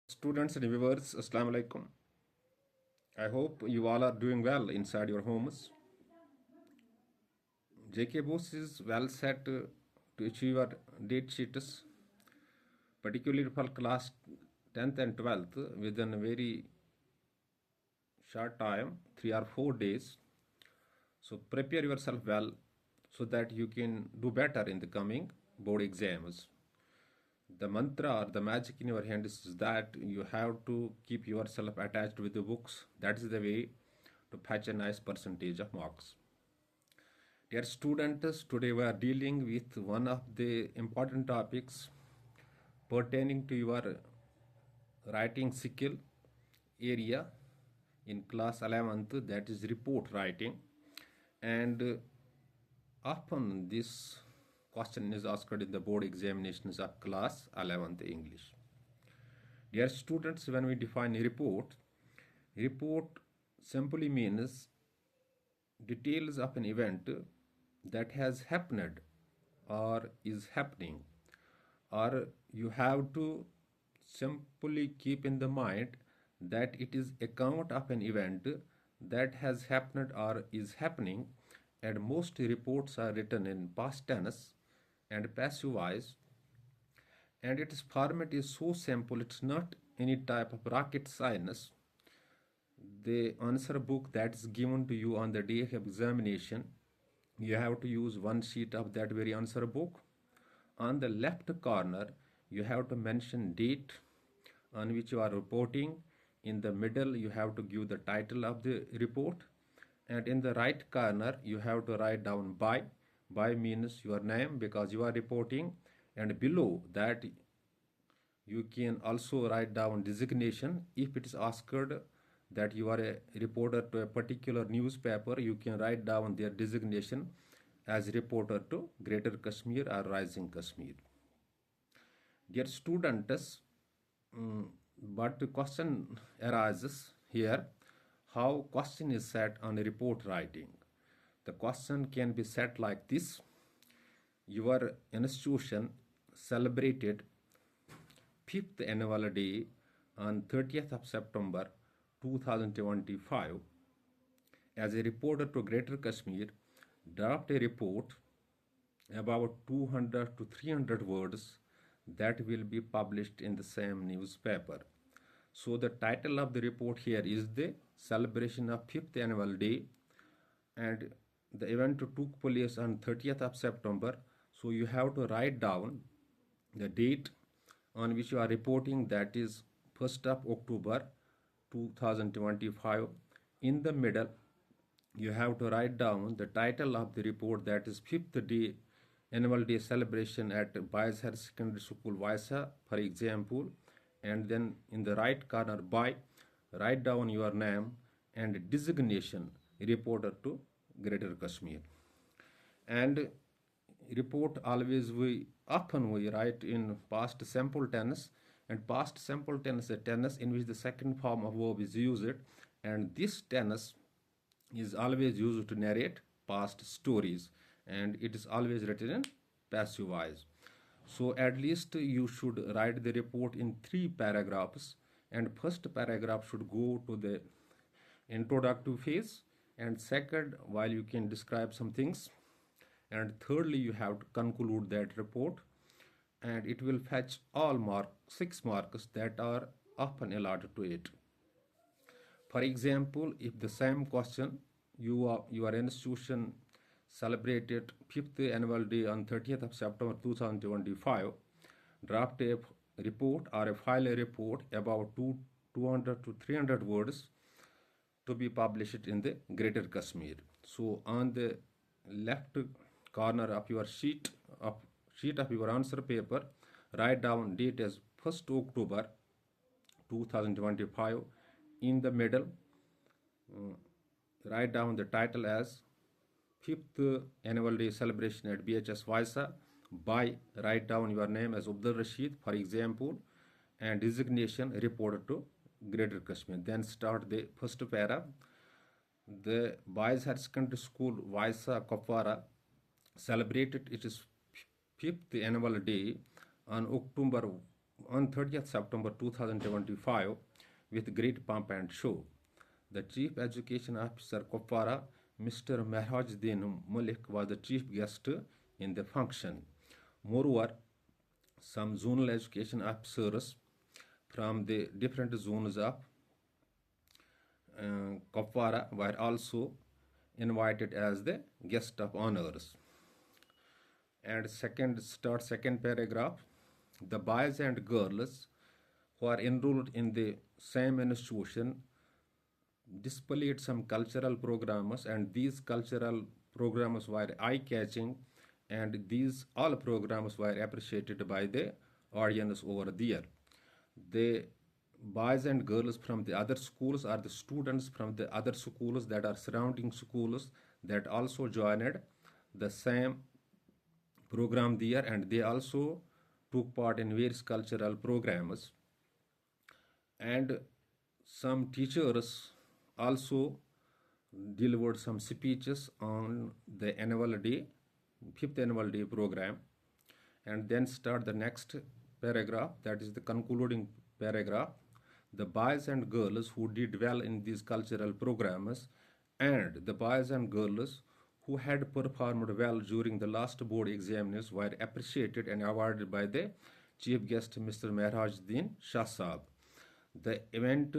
Students and viewers, Assalamu alaikum. I hope you all are doing well inside your homes. JK Boost is well set to achieve our date sheets, particularly for class 10th and 12th, within a very short time, 3 or 4 days. So prepare yourself well so that you can do better in the coming board exams. The mantra or the magic in your hand is that you have to keep yourself attached with the books. That is the way to fetch a nice percentage of marks. Dear students, today we are dealing with one of the important topics pertaining to your writing skill area in class 11th, that is report writing. And often this question is asked in the board examinations of class 11th English. Dear students, when we define report simply means details of an event that has happened or is happening, or you have to simply keep in the mind that it is account of an event that has happened or is happening, and most reports are written in past tense and passive voice, and its format is so simple, it's not any type of rocket science. The answer book that is given to you on the day of examination, you have to use one sheet of that very answer book. On the left corner, you have to mention date on which you are reporting. In the middle, you have to give the title of the report. And in the right corner, you have to write down by. By means your name because you are reporting. And below that, you can also write down designation. If it is asked that you are a reporter to a particular newspaper, you can write down their designation as reporter to Greater Kashmir or Rising Kashmir. Dear students, but the question arises here, how question is set on report writing. The question can be set like this: your institution celebrated 5th annual day on 30th of September 2025. As a reporter to Greater Kashmir, draft a report about 200 to 300 words that will be published in the same newspaper. So the title of the report here is the celebration of 5th annual day, and the event took place on 30th of September. So you have to write down the date on which you are reporting, that is 1st of October 2025. In the middle, you have to write down the title of the report, that is 5th day annual day celebration at Boys Higher Secondary School Vaisa, for example. And then in the right corner, by, write down your name and designation, reporter to Greater Kashmir. And report always we often we write in past simple tense, and past simple tense is a tense in which the second form of verb is used, and this tense is always used to narrate past stories, and it is always written in passive voice. So at least you should write the report in 3 paragraphs, and first paragraph should go to the introductory phase, and second, while you can describe some things, and thirdly, you have to conclude that report, and it will fetch all 6 marks that are often allotted to it. For example, if the same question, your institution celebrated 5th annual day on 30th of September 2025, draft a report or a file a report about 200 to 300 words to be published in the Greater Kashmir. So on the left corner of your sheet of your answer paper, write down date as 1st October 2025. In the middle, write down the title as 5th annual day celebration at BHS Vaisa. By, write down your name as Abdul Rashid, for example, and designation, reporter to Greater Kashmir. Then start the first para. The Boys Higher Secondary School Vaisa Kopwara celebrated its 5th annual day on October on 30th September 2025 with great pomp and show. The Chief Education Officer Kopara, Mr. Mehrajuddin Malik, was the chief guest in the function. Moreover, some zonal education officers from the different zones of Kopara were also invited as the guest of honors. And second paragraph. The boys and girls who are enrolled in the same institution displayed some cultural programs, and these cultural programs were eye-catching, and these all programs were appreciated by the audience over there. The boys and girls from the other schools are the students from the other schools that are surrounding schools that also joined the same program there, and they also took part in various cultural programs. And some teachers also delivered some speeches on the annual day, fifth annual day program. And then start the next paragraph, that is the concluding paragraph. The boys and girls who did well in these cultural programs and the boys and girls who had performed well during the last board examinations were appreciated and awarded by the chief guest Mr. Mehrajuddin Shah Saab. The event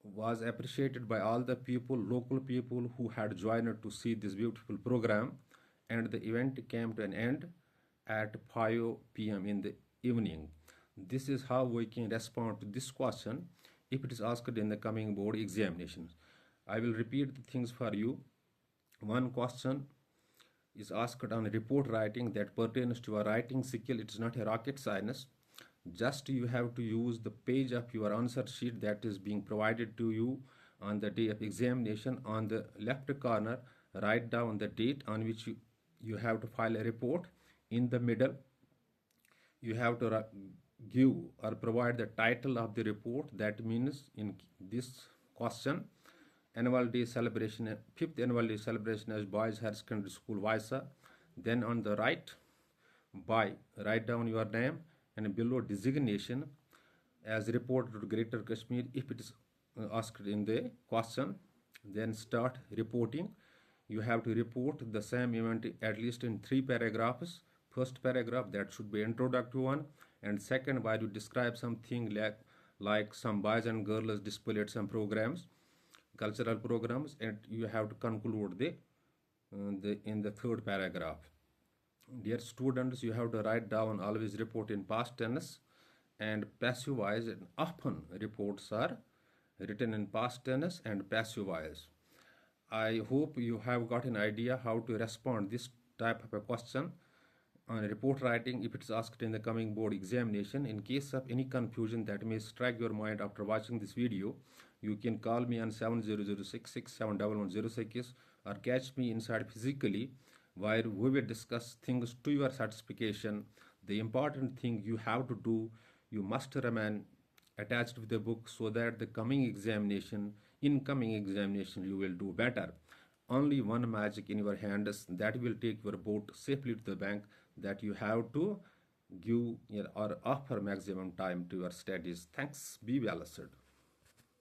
was appreciated by all the people, local people who had joined to see this beautiful program, and the event came to an end at 5 p.m. in the evening. This is how we can respond to this question if it is asked in the coming board examinations. I will repeat the things for you. One question is asked on report writing that pertains to a writing skill. It is not a rocket science. Just you have to use the page of your answer sheet that is being provided to you on the day of examination. On the left corner, write down the date on which you have to file a report. In the middle, you have to give or provide the title of the report. That means in this question, annual day celebration, fifth annual day celebration as Boys Higher Secondary School, Vaisa. Then on the right, write down your name, and below designation as reported to Greater Kashmir if it is asked in the question. Then start reporting. You have to report the same event at least in 3 paragraphs. First paragraph, that should be introductory one, and second, where you describe something like some boys and girls displayed some programs, cultural programs, and you have to conclude in the third paragraph. Dear students, you have to write down always report in past tense and passive voice, and often reports are written in past tense and passive voice. I hope you have got an idea how to respond this type of a question on report writing if it is asked in the coming board examination. In case of any confusion that may strike your mind after watching this video, you can call me on 7006671106 or catch me inside physically, where we will discuss things to your satisfaction. The important thing you have to do, you must remain attached with the book so that the incoming examination, you will do better. Only one magic in your hands that will take your boat safely to the bank, that you have to give or offer maximum time to your studies. Thanks. Be well, sir.